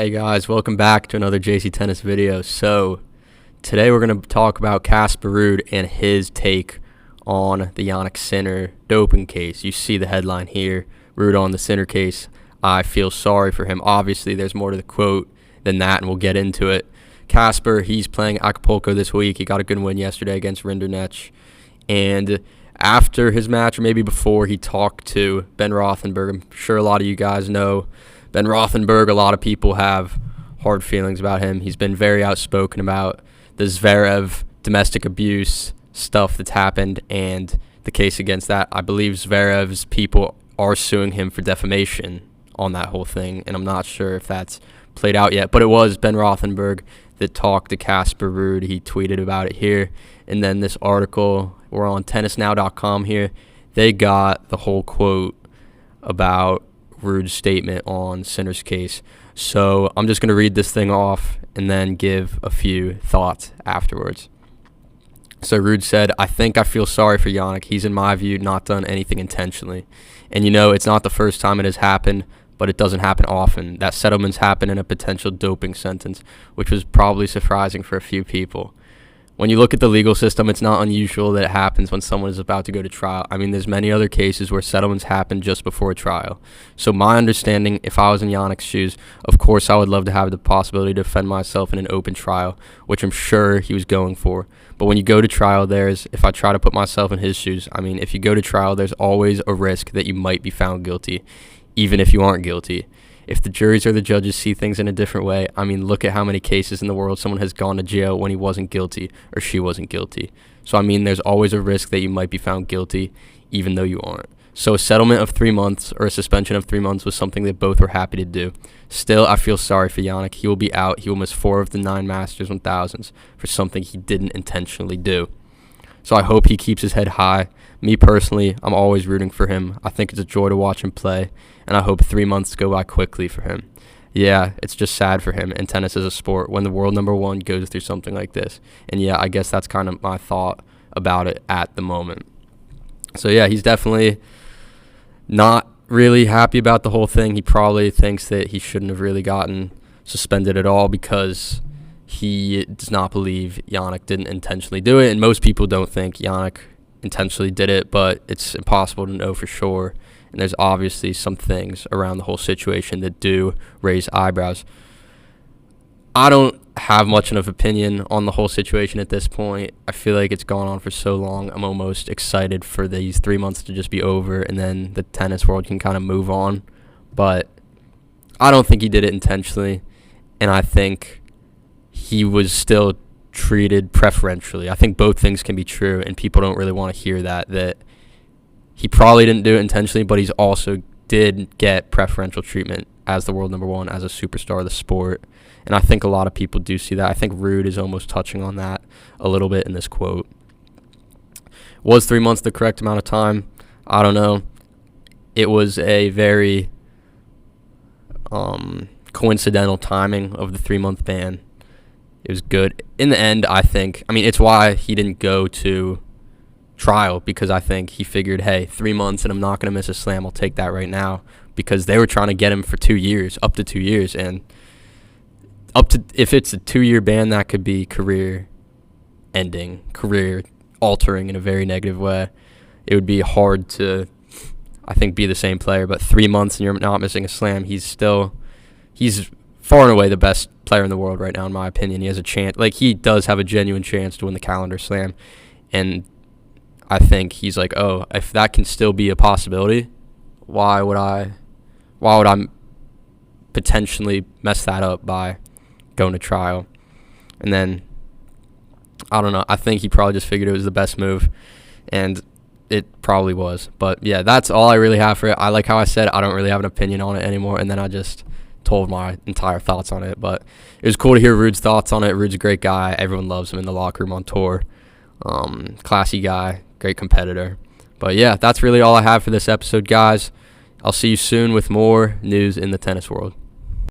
Hey guys, welcome back to another JC Tennis video. So today we're going to talk about Casper Ruud and his take on the Jannik Sinner doping case. You see the headline here, Ruud on the Sinner case. I feel sorry for him. Obviously, there's more to the quote than that, and we'll get into it. Casper, he's playing Acapulco this week. He got a good win yesterday against Rinderknech. And after his match, or maybe before, he talked to Ben Rothenberg. I'm sure a lot of you guys know Ben Rothenberg. A lot of people have hard feelings about him. He's been very outspoken about the Zverev domestic abuse stuff that's happened and the case against that. I believe Zverev's people are suing him for defamation on that whole thing, and I'm not sure if that's played out yet. But it was Ben Rothenberg that talked to Casper Ruud. He tweeted about it here. And then this article, we're on tennisnow.com here, they got the whole quote about Ruud's statement on Sinner's case. So I'm just going to read this thing off and then give a few thoughts afterwards. So Ruud said, I feel sorry for Jannik. He's, in my view, not done anything intentionally. And it's not the first time it has happened, but it doesn't happen often. That settlements happen in a potential doping sentence, which was probably surprising for a few people. When you look at the legal system, it's not unusual that it happens when someone is about to go to trial. There's many other cases where settlements happen just before a trial. So my understanding, if I was in Jannik's shoes, of course I would love to have the possibility to defend myself in an open trial, which I'm sure he was going for. But when you go to trial, if I try to put myself in his shoes, if you go to trial, there's always a risk that you might be found guilty, even if you aren't guilty. If the juries or the judges see things in a different way, look at how many cases in the world someone has gone to jail when he wasn't guilty or she wasn't guilty. So, there's always a risk that you might be found guilty, even though you aren't. So a settlement of 3 months or a suspension of 3 months was something that both were happy to do. Still, I feel sorry for Jannik. He will be out. He will miss 4 of the 9 Masters 1000s for something he didn't intentionally do. So I hope he keeps his head high. Me personally, I'm always rooting for him. I think it's a joy to watch him play, and I hope 3 months go by quickly for him. Yeah, it's just sad for him, and tennis is a sport when the world number one goes through something like this. And yeah, I guess that's kind of my thought about it at the moment. So yeah, he's definitely not really happy about the whole thing. He probably thinks that he shouldn't have really gotten suspended at all because he does not believe Jannik didn't intentionally do it, and most people don't think Jannik intentionally did it, but it's impossible to know for sure. And there's obviously some things around the whole situation that do raise eyebrows. I don't have much of an opinion on the whole situation at this point. I feel like it's gone on for so long. I'm almost excited for these 3 months to just be over and then the tennis world can kind of move on. But I don't think he did it intentionally, and I think he was still treated preferentially. I think both things can be true, and people don't really want to hear that he probably didn't do it intentionally, but he's also did get preferential treatment as the world number one, as a superstar of the sport. And I think a lot of people do see that. I think Ruud is almost touching on that a little bit in this quote. Was 3 months the correct amount of time? I don't know. It was a very coincidental timing of the 3 month ban. It was good. In the end, I think, it's why he didn't go to trial, because I think he figured, hey, 3 months and I'm not going to miss a slam. I'll take that right now, because they were trying to get him for 2 years, up to 2 years. And if it's a 2-year ban, that could be career ending, career altering in a very negative way. It would be hard to, I think, be the same player. But 3 months and you're not missing a slam, he's far and away the best player in the world right now, in my opinion. He has a chance, he does have a genuine chance to win the calendar slam. And I think he's like, oh, if that can still be a possibility, why would I potentially mess that up by going to trial? And then, I don't know, I think he probably just figured it was the best move, and it probably was. But yeah, that's all I really have for it. I like how I said I don't really have an opinion on it anymore, and then I just told my entire thoughts on it. But it was cool to hear Ruud's thoughts on it. Ruud's a great guy. Everyone loves him in the locker room on tour. Classy guy, great competitor. But yeah, that's really all I have for this episode, guys. I'll see you soon with more news in the tennis world.